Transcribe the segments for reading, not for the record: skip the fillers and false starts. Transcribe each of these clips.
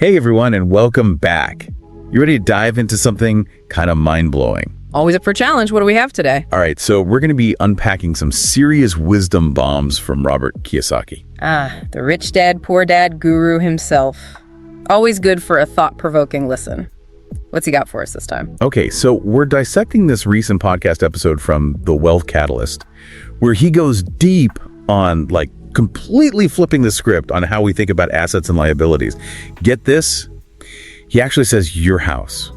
Hey everyone, and welcome back. You ready to dive into something kind of mind-blowing? Always up for a challenge. What do we have today? All right, so we're going to be unpacking some serious wisdom bombs from Robert Kiyosaki. The rich dad, poor dad guru himself. Always good for a thought-provoking listen. What's he got for us this time? Okay, so we're dissecting this recent podcast episode from The Wealth Catalyst, where he goes deep on, completely flipping the script on how we think about assets and liabilities. Get this? He actually says your house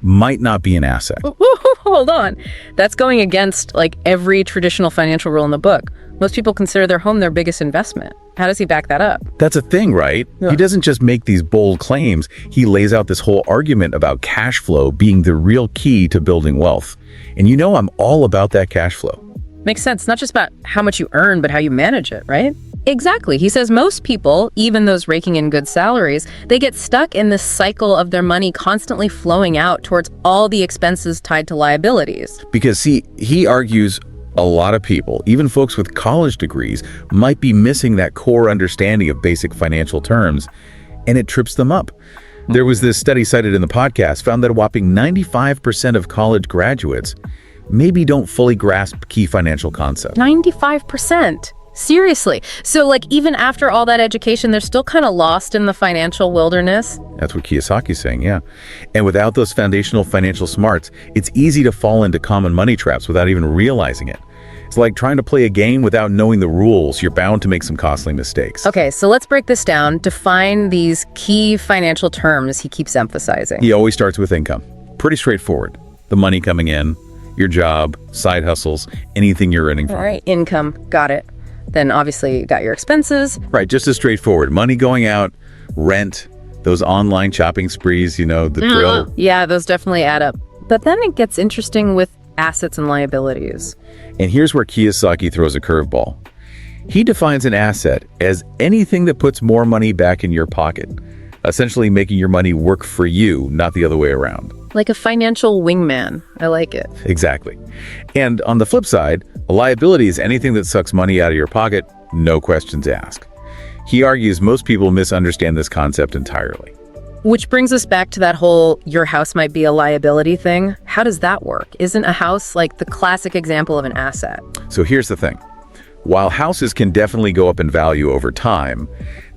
might not be an asset. Hold on. That's going against, every traditional financial rule in the book. Most people consider their home their biggest investment. How does he back that up? That's a thing, right? Yeah. He doesn't just make these bold claims. He lays out this whole argument about cash flow being the real key to building wealth. And I'm all about that cash flow. Makes sense. Not just about how much you earn, but how you manage it, right? Exactly. He says most people, even those raking in good salaries, they get stuck in this cycle of their money constantly flowing out towards all the expenses tied to liabilities. Because, he argues a lot of people, even folks with college degrees, might be missing that core understanding of basic financial terms, and it trips them up. There was this study cited in the podcast, found that a whopping 95% of college graduates maybe don't fully grasp key financial concepts. 95%? Seriously. So even after all that education, they're still kind of lost in the financial wilderness? That's what Kiyosaki's saying, yeah. And without those foundational financial smarts, it's easy to fall into common money traps without even realizing it. It's like trying to play a game without knowing the rules. You're bound to make some costly mistakes. Okay, so let's break this down. Define these key financial terms he keeps emphasizing. He always starts with income. Pretty straightforward. The money coming in, your job, side hustles, anything you're earning from. All right, income. Got it. Then obviously you got your expenses. Right, just as straightforward. Money going out, rent, those online shopping sprees, the drill. Yeah, those definitely add up. But then it gets interesting with assets and liabilities. And here's where Kiyosaki throws a curveball. He defines an asset as anything that puts more money back in your pocket, essentially making your money work for you, not the other way around. Like a financial wingman. I like it. Exactly. And on the flip side, a liability is anything that sucks money out of your pocket, no questions asked. He argues most people misunderstand this concept entirely. Which brings us back to that whole your house might be a liability thing. How does that work? Isn't a house the classic example of an asset? So here's the thing. While houses can definitely go up in value over time,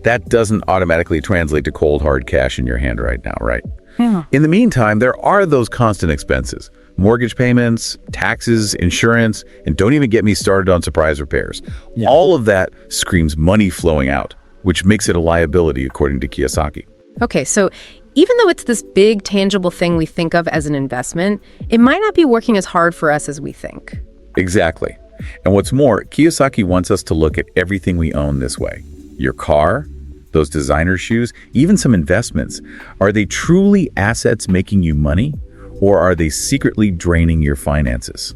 that doesn't automatically translate to cold hard cash in your hand right now, right? Yeah. In the meantime, there are those constant expenses. Mortgage payments, taxes, insurance, and don't even get me started on surprise repairs. Yeah. All of that screams money flowing out, which makes it a liability, according to Kiyosaki. Okay, so even though it's this big, tangible thing we think of as an investment, it might not be working as hard for us as we think. Exactly. And what's more, Kiyosaki wants us to look at everything we own this way. Your car, those designer shoes, even some investments. Are they truly assets making you money, or are they secretly draining your finances?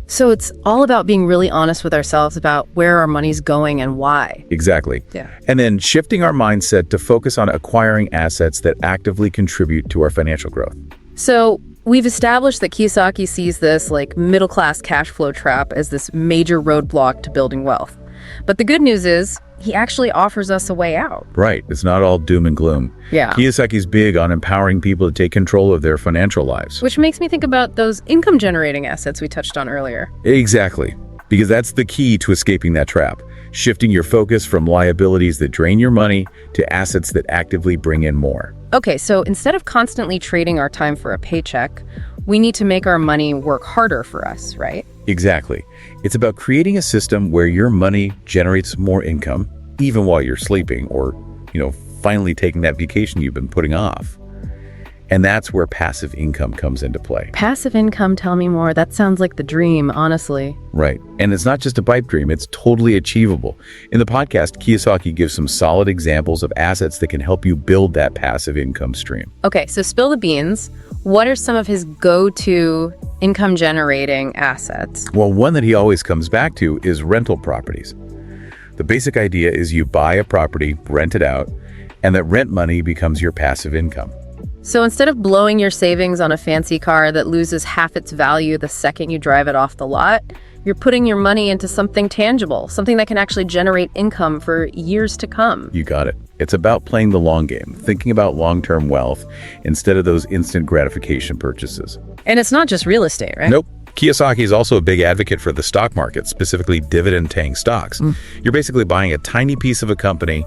So it's all about being really honest with ourselves about where our money's going and why. Exactly. Yeah. And then shifting our mindset to focus on acquiring assets that actively contribute to our financial growth. So we've established that Kiyosaki sees this middle-class cash flow trap as this major roadblock to building wealth. But the good news is he actually offers us a way out. Right. It's not all doom and gloom. Yeah. Kiyosaki's big on empowering people to take control of their financial lives. Which makes me think about those income-generating assets we touched on earlier. Exactly. Because that's the key to escaping that trap. Shifting your focus from liabilities that drain your money to assets that actively bring in more. Okay, so instead of constantly trading our time for a paycheck, we need to make our money work harder for us, right? Exactly. It's about creating a system where your money generates more income, even while you're sleeping or, finally taking that vacation you've been putting off. And that's where passive income comes into play. Passive income, tell me more. That sounds like the dream, honestly. Right. And it's not just a pipe dream, it's totally achievable. In the podcast, Kiyosaki gives some solid examples of assets that can help you build that passive income stream. Okay, so spill the beans. What are some of his go-to income-generating assets? Well, one that he always comes back to is rental properties. The basic idea is you buy a property, rent it out, and that rent money becomes your passive income. So instead of blowing your savings on a fancy car that loses half its value the second you drive it off the lot, You're putting your money into something tangible, something that can actually generate income for years to come. You got it. It's about playing the long game, thinking about long-term wealth instead of those instant gratification purchases. And it's not just real estate, right? Nope. Kiyosaki is also a big advocate for the stock market, specifically dividend-paying stocks. You're basically buying a tiny piece of a company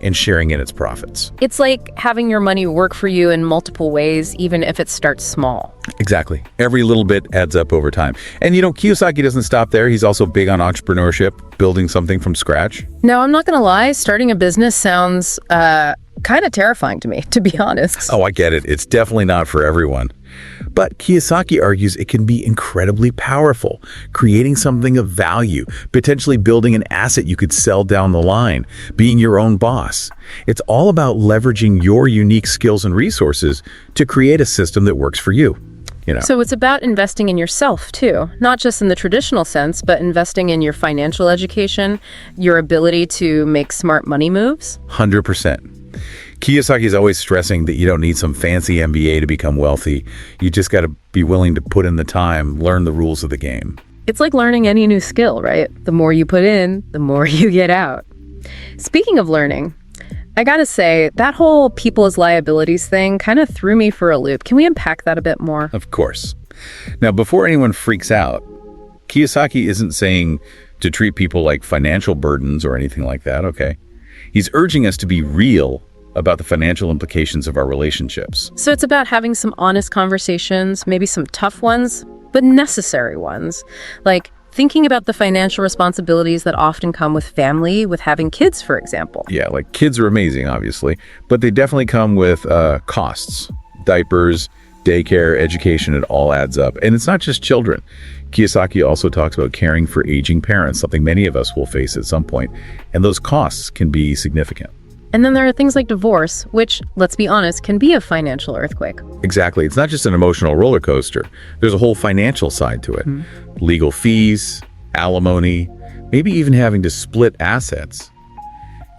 and sharing in its profits. It's like having your money work for you in multiple ways, even if it starts small. Exactly. Every little bit adds up over time. And Kiyosaki doesn't stop there. He's also big on entrepreneurship, building something from scratch. Now, I'm not going to lie, starting a business sounds kind of terrifying to me, to be honest. Oh, I get it. It's definitely not for everyone. But Kiyosaki argues it can be incredibly powerful, creating something of value, potentially building an asset you could sell down the line, being your own boss. It's all about leveraging your unique skills and resources to create a system that works for you. So it's about investing in yourself, too, not just in the traditional sense, but investing in your financial education, your ability to make smart money moves. 100%. Kiyosaki is always stressing that you don't need some fancy MBA to become wealthy. You just got to be willing to put in the time, learn the rules of the game. It's like learning any new skill, right? The more you put in, the more you get out. Speaking of learning, I gotta say, that whole people as liabilities thing kind of threw me for a loop. Can we unpack that a bit more? Of course. Now, before anyone freaks out, Kiyosaki isn't saying to treat people like financial burdens or anything like that, okay? He's urging us to be real about the financial implications of our relationships. So it's about having some honest conversations, maybe some tough ones, but necessary ones. Like thinking about the financial responsibilities that often come with family, with having kids, for example. Yeah, like kids are amazing, obviously, but they definitely come with costs. Diapers, daycare, education, it all adds up. And it's not just children. Kiyosaki also talks about caring for aging parents, something many of us will face at some point. And those costs can be significant. And then there are things like divorce, which, let's be honest, can be a financial earthquake. Exactly. It's not just an emotional roller coaster. There's a whole financial side to it. Legal fees, alimony, maybe even having to split assets.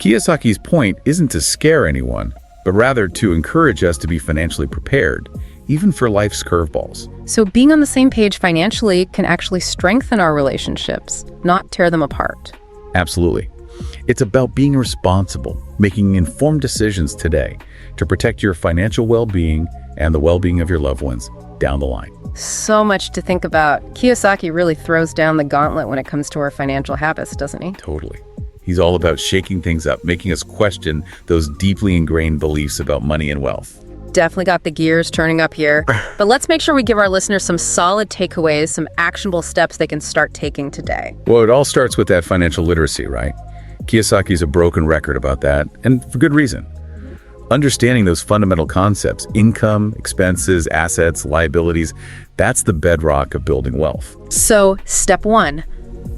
Kiyosaki's point isn't to scare anyone, but rather to encourage us to be financially prepared, even for life's curveballs. So being on the same page financially can actually strengthen our relationships, not tear them apart. Absolutely. It's about being responsible, making informed decisions today to protect your financial well-being and the well-being of your loved ones down the line. So much to think about. Kiyosaki really throws down the gauntlet when it comes to our financial habits, doesn't he? Totally. He's all about shaking things up, making us question those deeply ingrained beliefs about money and wealth. Definitely got the gears turning up here. But let's make sure we give our listeners some solid takeaways, some actionable steps they can start taking today. Well, it all starts with that financial literacy, right? Kiyosaki's a broken record about that, and for good reason. Understanding those fundamental concepts, income, expenses, assets, liabilities, that's the bedrock of building wealth. So, step 1,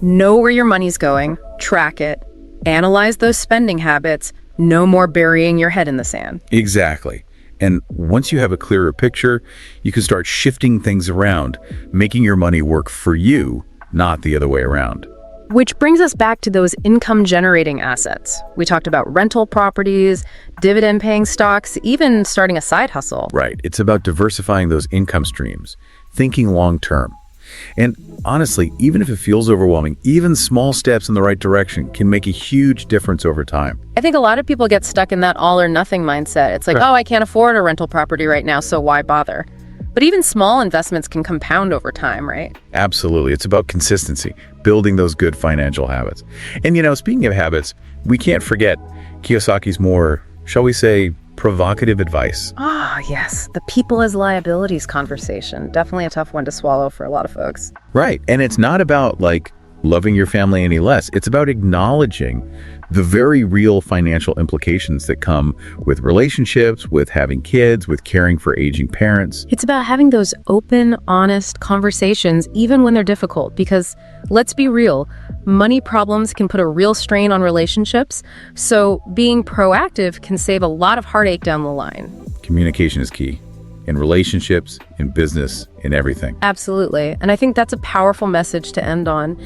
know where your money's going, track it, analyze those spending habits, no more burying your head in the sand. Exactly. And once you have a clearer picture, you can start shifting things around, making your money work for you, not the other way around. Which brings us back to those income-generating assets. We talked about rental properties, dividend-paying stocks, even starting a side hustle. Right. It's about diversifying those income streams, thinking long-term. And honestly, even if it feels overwhelming, even small steps in the right direction can make a huge difference over time. I think a lot of people get stuck in that all-or-nothing mindset. It's like, oh, I can't afford a rental property right now, so why bother? But even small investments can compound over time, right? Absolutely. It's about consistency, building those good financial habits. And speaking of habits, we can't forget Kiyosaki's more, shall we say, provocative advice. Yes. The people as liabilities conversation. Definitely a tough one to swallow for a lot of folks. Right. And it's not about loving your family any less. It's about acknowledging the very real financial implications that come with relationships, with having kids, with caring for aging parents. It's about having those open, honest conversations, even when they're difficult, because let's be real, money problems can put a real strain on relationships. So being proactive can save a lot of heartache down the line. Communication is key. In relationships, in business, in everything. Absolutely. And I think that's a powerful message to end on.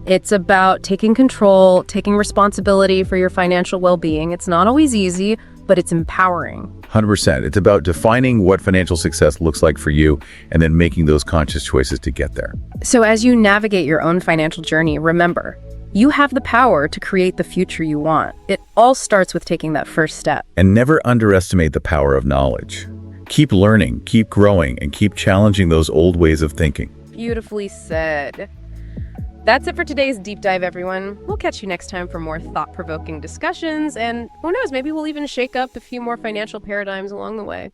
It's about taking control, taking responsibility for your financial well-being. It's not always easy, but it's empowering. 100%. It's about defining what financial success looks like for you and then making those conscious choices to get there. So as you navigate your own financial journey, remember, you have the power to create the future you want. It all starts with taking that first step. And never underestimate the power of knowledge. Keep learning, keep growing, and keep challenging those old ways of thinking. Beautifully said. That's it for today's deep dive, everyone. We'll catch you next time for more thought-provoking discussions, and who knows, maybe we'll even shake up a few more financial paradigms along the way.